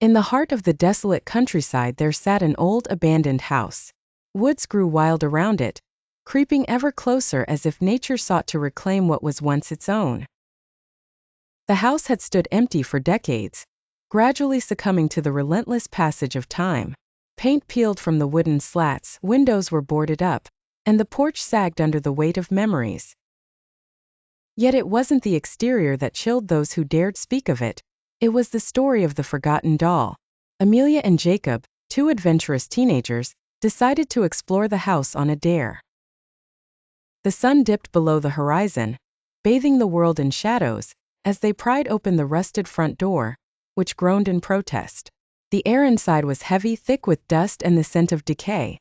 In the heart of the desolate countryside there sat an old abandoned house. Woods grew wild around it, creeping ever closer as if nature sought to reclaim what was once its own. The house had stood empty for decades, gradually succumbing to the relentless passage of time. Paint peeled from the wooden slats, windows were boarded up, and the porch sagged under the weight of memories. Yet it wasn't the exterior that chilled those who dared speak of it. It was the story of the forgotten doll. Amelia and Jacob, two adventurous teenagers, decided to explore the house on a dare. The sun dipped below the horizon, bathing the world in shadows, as they pried open the rusted front door, which groaned in protest. The air inside was heavy, thick with dust and the scent of decay.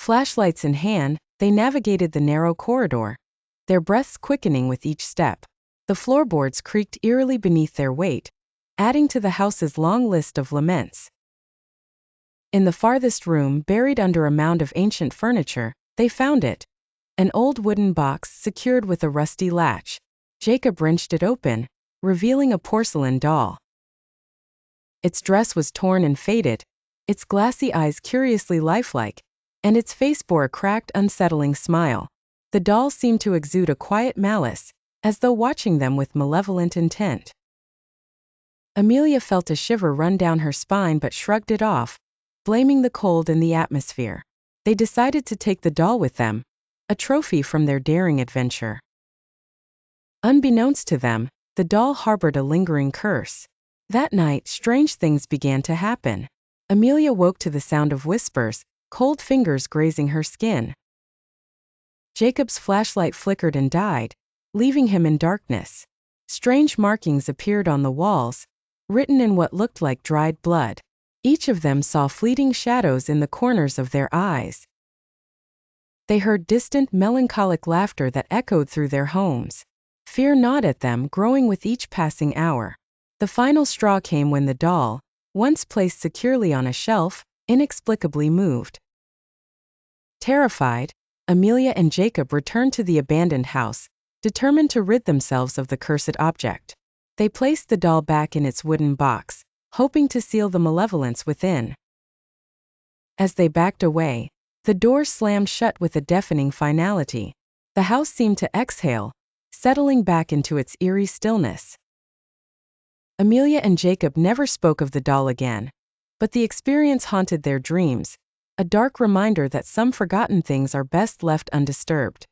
Flashlights in hand, they navigated the narrow corridor, their breaths quickening with each step. The floorboards creaked eerily beneath their weight, adding to the house's long list of laments. In the farthest room, buried under a mound of ancient furniture, they found it. An old wooden box secured with a rusty latch. Jacob wrenched it open, revealing a porcelain doll. Its dress was torn and faded, its glassy eyes curiously lifelike, and its face bore a cracked, unsettling smile. The doll seemed to exude a quiet malice, as though watching them with malevolent intent. Amelia felt a shiver run down her spine but shrugged it off, blaming the cold and the atmosphere. They decided to take the doll with them, a trophy from their daring adventure. Unbeknownst to them, the doll harbored a lingering curse. That night, strange things began to happen. Amelia woke to the sound of whispers, cold fingers grazing her skin. Jacob's flashlight flickered and died, leaving him in darkness. Strange markings appeared on the walls, written in what looked like dried blood. Each of them saw fleeting shadows in the corners of their eyes. They heard distant, melancholic laughter that echoed through their homes. Fear gnawed at them, growing with each passing hour. The final straw came when the doll, once placed securely on a shelf, inexplicably moved. Terrified, Amelia and Jacob returned to the abandoned house, determined to rid themselves of the cursed object. They placed the doll back in its wooden box, hoping to seal the malevolence within. As they backed away, the door slammed shut with a deafening finality. The house seemed to exhale, settling back into its eerie stillness. Amelia and Jacob never spoke of the doll again, but the experience haunted their dreams, a dark reminder that some forgotten things are best left undisturbed.